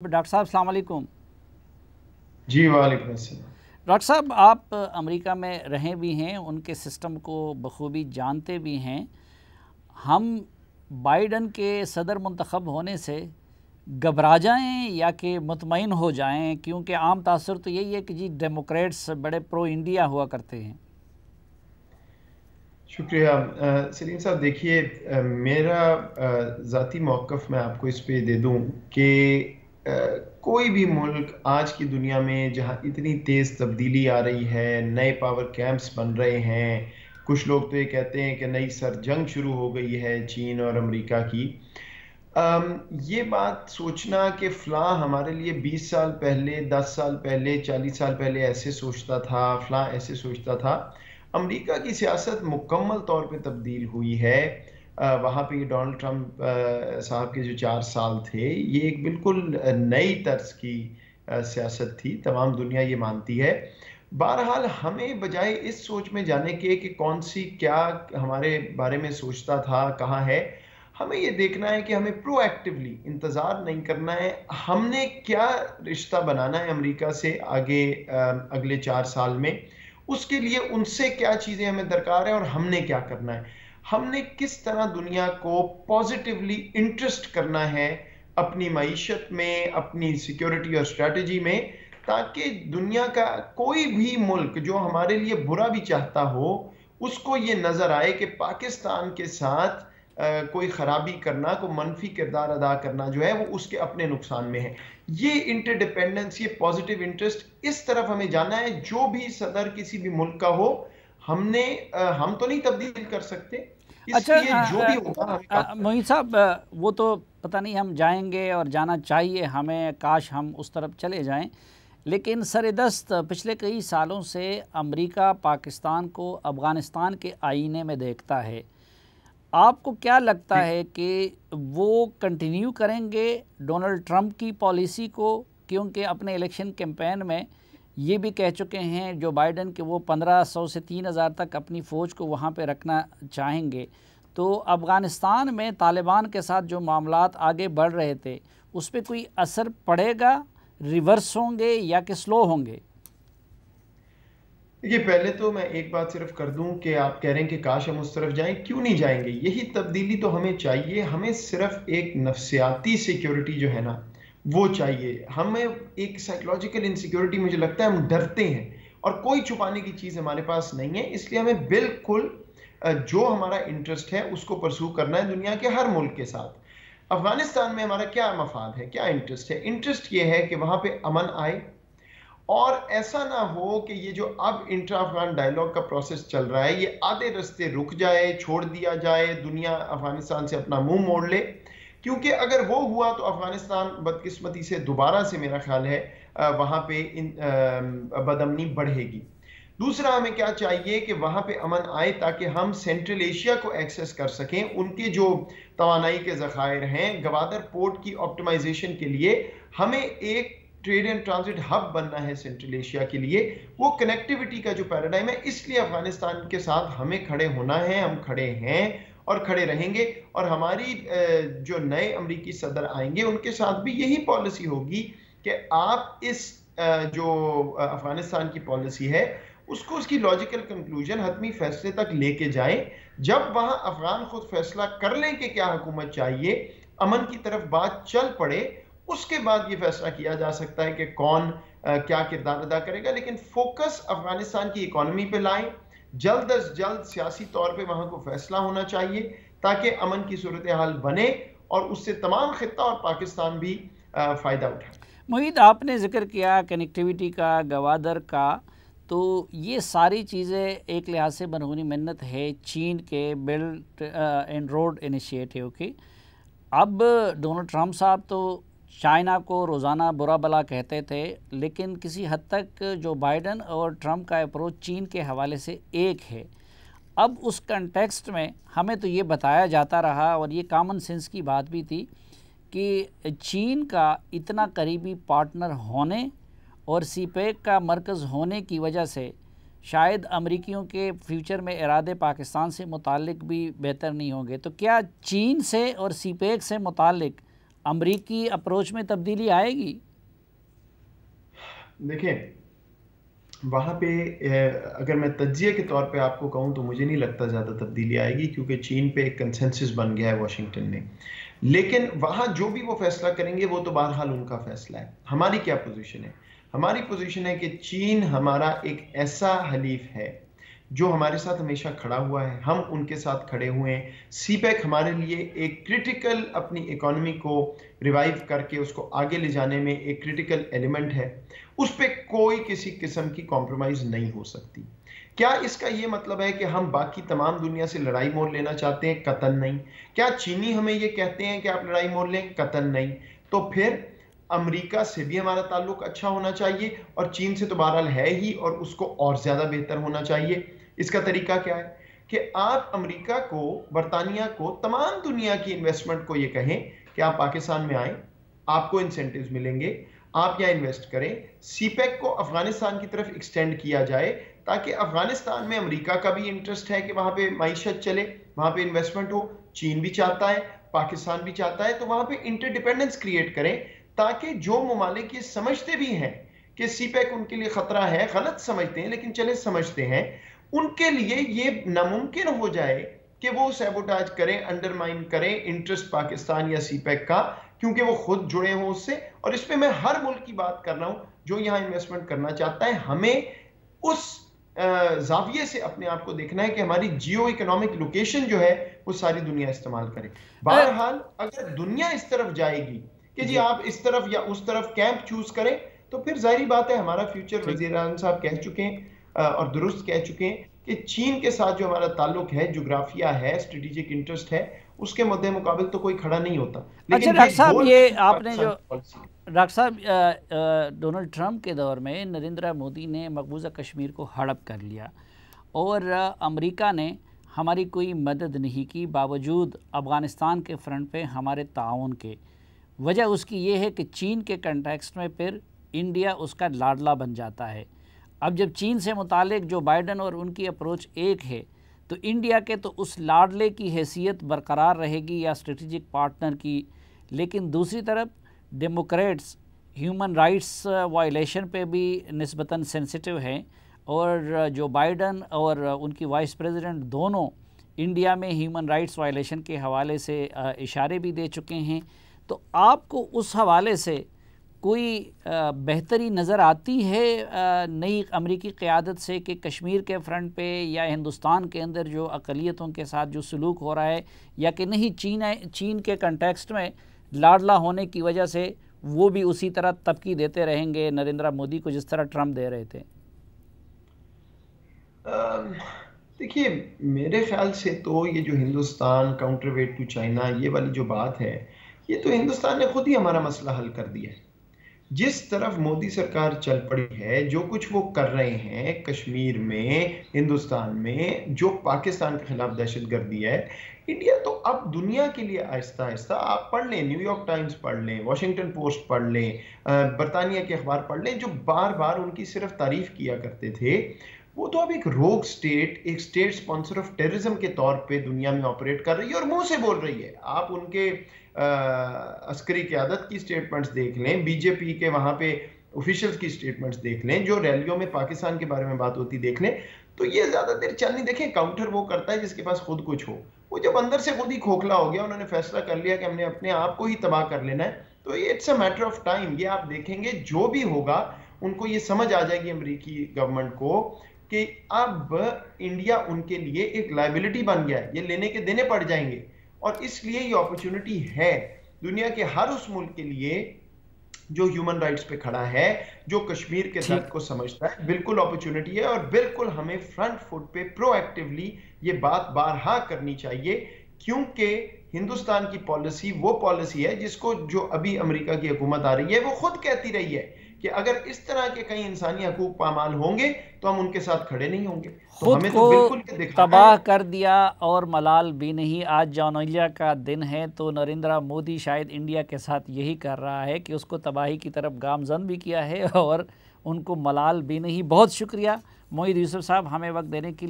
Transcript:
Doctor صاحب السلام علیکم۔ جی وعلیکم السلام۔ ڈاکٹر صاحب آپ امریکہ میں رہے بھی ہیں، ان کے سسٹم کو بخوبی جانتے بھی ہیں۔ ہم بائیڈن کے صدر منتخب ہونے سے گھبرا جائیں یا کہ مطمئن ہو جائیں؟ کیونکہ عام تاثر تو یہی ہے کہ جی ڈیموکریٹس بڑے پرو انڈیا ہوا کرتے ہیں۔ شکریہ سلیم صاحب۔ دیکھیے میرا ذاتی موقف میں آپ کو اس پہ دے دوں کہ کوئی بھی ملک آج کی دنیا میں جہاں اتنی تیز تبدیلی آ رہی ہے، نئے پاور کیمپس بن رہے ہیں، کچھ لوگ تو یہ کہتے ہیں کہ نئی سر جنگ شروع ہو گئی ہے چین اور امریکہ کی، یہ بات سوچنا کہ فلاں ہمارے لیے 20 سال پہلے، 10 سال پہلے، 40 سال پہلے ایسے سوچتا تھا، فلاں ایسے سوچتا تھا۔ امریکہ کی سیاست مکمل طور پہ تبدیل ہوئی ہے۔ وہاں پہ ڈونلڈ ٹرمپ صاحب کے جو 4 سال تھے، یہ ایک بالکل نئی طرز کی سیاست تھی، تمام دنیا یہ مانتی ہے۔ بہرحال ہمیں بجائے اس سوچ میں جانے کے کہ کون سی کیا ہمارے بارے میں سوچتا تھا، کہاں ہے، ہمیں یہ دیکھنا ہے کہ ہمیں پرو ایکٹیولی انتظار نہیں کرنا ہے۔ ہم نے کیا رشتہ بنانا ہے امریکہ سے آگے اگلے 4 سال میں، اس کے لیے ان سے کیا چیزیں ہمیں درکار ہیں اور ہم نے کیا کرنا ہے۔ ہم نے کس طرح دنیا کو پازیٹیولی انٹرسٹ کرنا ہے اپنی معیشت میں، اپنی سیکیورٹی اور اسٹریٹجی میں، تاکہ دنیا کا کوئی بھی ملک جو ہمارے لیے برا بھی چاہتا ہو، اس کو یہ نظر آئے کہ پاکستان کے ساتھ کوئی خرابی کرنا، کوئی منفی کردار ادا کرنا جو ہے وہ اس کے اپنے نقصان میں ہے۔ یہ انٹر ڈیپینڈنس، یہ پازیٹیو انٹرسٹ، اس طرف ہمیں جانا ہے۔ جو بھی صدر کسی بھی ملک کا ہو، ہم تو نہیں تبدیل کر سکتے، اس لیے جو بھی ہوگا ہمیں کام کرنا ہے۔ معین صاحب، وہ تو پتہ نہیں ہم جائیں گے اور جانا چاہیے ہمیں، کاش ہم اس طرف چلے جائیں، لیکن سر دست پچھلے کئی سالوں سے امریکہ پاکستان کو افغانستان کے آئینے میں دیکھتا ہے۔ آپ کو کیا لگتا ہے کہ وہ کنٹینیو کریں گے ڈونلڈ ٹرمپ کی پالیسی کو؟ کیونکہ اپنے الیکشن کیمپین میں یہ بھی کہہ چکے ہیں جو بائیڈن کہ وہ 1500 سے 3000 تک اپنی فوج کو وہاں پہ رکھنا چاہیں گے۔ تو افغانستان میں طالبان کے ساتھ جو معاملات آگے بڑھ رہے تھے، اس پہ کوئی اثر پڑے گا؟ ریورس ہوں گے یا کہ سلو ہوں گے؟ دیکھیے پہلے تو میں ایک بات صرف کر دوں کہ آپ کہہ رہے ہیں کہ کاش ہم اس طرف جائیں، کیوں نہیں جائیں گے؟ یہی تبدیلی تو ہمیں چاہیے۔ ہمیں صرف ایک نفسیاتی سیکیورٹی جو ہے نا وہ چاہیے۔ ہمیں ایک سائیکولوجیکل انسیکیورٹی، مجھے لگتا ہے ہم ڈرتے ہیں اور کوئی چھپانے کی چیز ہمارے پاس نہیں ہے، اس لیے ہمیں بالکل جو ہمارا انٹرسٹ ہے اس کو پرسو کرنا ہے دنیا کے ہر ملک کے ساتھ۔ افغانستان میں ہمارا کیا مفاد ہے، کیا انٹرسٹ ہے؟ انٹرسٹ یہ ہے کہ وہاں پہ امن آئے، اور ایسا نہ ہو کہ یہ جو اب انٹرا افغان ڈائیلاگ کا پروسیس چل رہا ہے یہ آدھے رستے رک جائے، چھوڑ دیا جائے، دنیا افغانستان سے اپنا منہ موڑ لے، کیونکہ اگر وہ ہوا تو افغانستان بدقسمتی سے دوبارہ سے میرا خیال ہے وہاں پہ بدامنی بڑھے گی۔ دوسرا ہمیں کیا چاہیے کہ وہاں پہ امن آئے تاکہ ہم سینٹرل ایشیا کو ایکسیس کر سکیں، ان کے جو توانائی کے ذخائر ہیں، گوادر پورٹ کی آپٹیمائزیشن کے لیے ہمیں ایک ٹریڈ اینڈ ٹرانزٹ ہب بننا ہے سینٹرل ایشیا کے لیے۔ وہ کنیکٹیوٹی کا جو پیراڈائم ہے، اس لیے افغانستان کے ساتھ ہمیں کھڑے ہونا ہے، ہم کھڑے ہیں اور کھڑے رہیں گے، اور ہماری جو نئے امریکی صدر آئیں گے ان کے ساتھ بھی یہی پالیسی ہوگی کہ آپ اس جو افغانستان کی پالیسی ہے اس کو اس کی لاجیکل کنکلوژن، حتمی فیصلے تک لے کے جائیں۔ جب وہاں افغان خود فیصلہ کر لیں کہ کیا حکومت چاہیے، امن کی طرف بات چل پڑے، اس کے بعد یہ فیصلہ کیا جا سکتا ہے کہ کون کیا کردار ادا کرے گا۔ لیکن فوکس افغانستان کی اکانومی پہ لائیں، جلد از جلد سیاسی طور پہ وہاں کو فیصلہ ہونا چاہیے تاکہ امن کی صورتحال بنے اور اس سے تمام خطہ اور پاکستان بھی فائدہ اٹھائے۔ معید، آپ نے ذکر کیا کنیکٹیوٹی کا، گوادر کا، تو یہ ساری چیزیں ایک لحاظ سے برہنی منت ہے چین کے بیلٹ اینڈ روڈ انیشیٹو کی۔ اب ڈونلڈ ٹرمپ صاحب تو چائنا کو روزانہ برا بلا کہتے تھے، لیکن کسی حد تک جو بائیڈن اور ٹرمپ کا اپروچ چین کے حوالے سے ایک ہے۔ اب اس کنٹیکسٹ میں ہمیں تو یہ بتایا جاتا رہا، اور یہ کامن سینس کی بات بھی تھی، کہ چین کا اتنا قریبی پارٹنر ہونے اور سی پیک کا مرکز ہونے کی وجہ سے شاید امریکیوں کے فیوچر میں ارادے پاکستان سے متعلق بھی بہتر نہیں ہوں گے۔ تو کیا چین سے اور سی پیک سے متعلق امریکی اپروچ میں تبدیلی آئے گی؟ دیکھیں وہاں پہ اگر میں تجزیے کے طور پہ آپ کو کہوں تو مجھے نہیں لگتا زیادہ تبدیلی آئے گی، کیونکہ چین پہ ایک کنسنسس بن گیا ہے واشنگٹن میں. لیکن وہاں جو بھی وہ فیصلہ کریں گے وہ تو بہرحال ان کا فیصلہ ہے. ہماری کیا پوزیشن ہے؟ ہماری پوزیشن ہے کہ چین ہمارا ایک ایسا حلیف ہے جو ہمارے ساتھ ہمیشہ کھڑا ہوا ہے، ہم ان کے ساتھ کھڑے ہوئے ہیں. سی پیک ہمارے لیے ایک کرٹیکل، اپنی اکانومی کو ریوائیو کر کے اس کو آگے لے جانے میں ایک کرٹیکل ایلیمنٹ ہے. اس پہ کوئی کسی قسم کی کمپرومائز نہیں ہو سکتی. کیا اس کا یہ مطلب ہے کہ ہم باقی تمام دنیا سے لڑائی مول لینا چاہتے ہیں؟ قطعاً نہیں. کیا چینی ہمیں یہ کہتے ہیں کہ آپ لڑائی مول لیں؟ قطعاً نہیں. تو پھر امریکہ سے بھی ہمارا تعلق اچھا ہونا چاہیے، اور چین سے تو بہرحال ہے ہی، اور اس کو اور زیادہ بہتر ہونا چاہیے. اس کا طریقہ کیا ہے کہ آپ امریکہ کو، برطانیہ کو، تمام دنیا کی انویسٹمنٹ کو یہ کہیں کہ آپ پاکستان میں آئیں، آپ کو انسینٹیوز ملیں گے، آپ یہاں انویسٹ کریں. سی پیک کو افغانستان کی طرف ایکسٹینڈ کیا جائے تاکہ افغانستان میں امریکہ کا بھی انٹرسٹ ہے کہ وہاں پہ معیشت چلے، وہاں پہ انویسٹمنٹ ہو. چین بھی چاہتا ہے، پاکستان بھی چاہتا ہے. تو وہاں پہ انٹر ڈیپینڈنس کریٹ کریں تاکہ جو ممالک یہ سمجھتے بھی ہیں کہ سی پیک ان کے لیے خطرہ ہے، غلط سمجھتے ہیں لیکن چلے سمجھتے ہیں، ان کے لیے یہ ناممکن ہو جائے کہ وہ سیبوٹاج کریں، انڈرمائن کریں انٹرسٹ پاکستان یا سی پیک کا، کیونکہ وہ خود جڑے ہوں اس سے. اور اس پہ میں ہر ملک کی بات کر رہا ہوں جو یہاں انویسٹمنٹ کرنا چاہتا ہے. ہمیں اس زاویے سے اپنے آپ کو دیکھنا ہے کہ ہماری جیو اکنامک لوکیشن جو ہے وہ ساری دنیا استعمال کرے. بہرحال اگر دنیا اس طرف جائے گی کہ جی آپ اس طرف یا اس طرف کیمپ چوز کریں، تو پھر ظاہری بات ہے ہمارا فیوچر وزیر اعظم صاحب کہہ چکے ہیں اور درست کہہ چکے ہیں کہ چین کے ساتھ جو ہمارا تعلق ہے، جوگرافیہ ہے، اسٹریٹجک انٹرسٹ ہے، اس کے مد مقابل تو کوئی کھڑا نہیں ہوتا. اچھا ڈاکٹر صاحب، یہ آپ نے جو ڈاکٹر صاحب ڈونلڈ ٹرمپ کے دور میں نریندر مودی نے مقبوضہ کشمیر کو ہڑپ کر لیا، اور امریکہ نے ہماری کوئی مدد نہیں کی باوجود افغانستان کے فرنٹ پہ ہمارے تعاون کے. وجہ اس کی یہ ہے کہ چین کے کنٹیکسٹ میں پھر انڈیا اس کا لاڈلا بن جاتا ہے. اب جب چین سے متعلق جو بائیڈن اور ان کی اپروچ ایک ہے، تو انڈیا کے تو اس لاڈلے کی حیثیت برقرار رہے گی یا اسٹریٹجک پارٹنر کی، لیکن دوسری طرف ڈیموکریٹس ہیومن رائٹس وائلیشن پہ بھی نسبتاً سینسٹیو ہیں، اور جو بائیڈن اور ان کی وائس پریزیڈنٹ دونوں انڈیا میں ہیومن رائٹس وائلیشن کے حوالے سے اشارے بھی دے چکے ہیں. تو آپ کو اس حوالے سے کوئی بہتری نظر آتی ہے نئی امریکی قیادت سے کہ کشمیر کے فرنٹ پہ یا ہندوستان کے اندر جو اقلیتوں کے ساتھ جو سلوک ہو رہا ہے، یا کہ نہیں چین کے کنٹیکسٹ میں لاڈلا ہونے کی وجہ سے وہ بھی اسی طرح تبکی دیتے رہیں گے نریندر مودی کو جس طرح ٹرمپ دے رہے تھے؟ دیکھیے میرے خیال سے تو یہ جو Hindustan counterweight to China, یہ والی جو بات ہے، یہ تو ہندوستان نے خود ہی ہمارا مسئلہ حل کر دیا ہے. جس طرف مودی سرکار چل پڑی ہے، جو کچھ وہ کر رہے ہیں کشمیر میں، ہندوستان میں، جو پاکستان کے خلاف دہشت گردی ہے، انڈیا تو اب دنیا کے لیے آہستہ آہستہ، آپ پڑھ لیں نیو یارک ٹائمز پڑھ لیں، واشنگٹن پوسٹ پڑھ لیں، برطانیہ کے اخبار پڑھ لیں، جو بار بار ان کی صرف تعریف کیا کرتے تھے، وہ تو اب ایک روگ سٹیٹ، ایک سٹیٹ سپانسر آف ٹیررزم کے طور پہ دنیا میں آپریٹ کر رہی ہے اور منہ سے بول رہی ہے. آپ ان کے عسکری قیادت کی سٹیٹمنٹس دیکھ لیں، بی جے پی کے وہاں پہ آفیشلز کی سٹیٹمنٹس دیکھ لیں، جو ریلیوں میں پاکستان کے بارے میں بات ہوتی دیکھ لیں، تو یہ زیادہ دیر چل نہیں. دیکھیں کاؤنٹر وہ کرتا ہے جس کے پاس خود کچھ ہو. وہ جب اندر سے خود ہی کھوکھلا ہو گیا، انہوں نے فیصلہ کر لیا کہ ہم نے اپنے آپ کو ہی تباہ کر لینا ہے، تو یہ it's a matter of time. یہ آپ دیکھیں گے جو بھی ہوگا، ان کو یہ سمجھ آ جائے گی امریکی گورنمنٹ کو کہ اب انڈیا ان کے لیے ایک لائبلٹی بن گیا ہے، یہ لینے کے دینے پڑ جائیں گے. اور اس لیے یہ اپرچونٹی ہے دنیا کے ہر اس ملک کے لیے جو ہیومن رائٹس پہ کھڑا ہے، جو کشمیر کے درد کو سمجھتا ہے. بالکل اپرچونٹی ہے، اور بالکل ہمیں فرنٹ فٹ پہ پرو ایکٹیولی یہ بات بارہا کرنی چاہیے، کیونکہ ہندوستان کی پالیسی وہ پالیسی ہے جس کو جو ابھی امریکہ کی حکومت آ رہی ہے وہ خود کہتی رہی ہے کہ اگر اس طرح کے کئی انسانی حقوق پامال ہوں گے تو ہم ان کے ساتھ کھڑے نہیں ہوں گے. خود کو تباہ کر دیا اور ملال بھی نہیں. آج جمہوریہ کا دن ہے، تو نریندر مودی شاید انڈیا کے ساتھ یہی کر رہا ہے کہ اس کو تباہی کی طرف گامزن بھی کیا ہے اور ان کو ملال بھی نہیں. بہت شکریہ معید یوسف صاحب ہمیں وقت دینے کے لیے.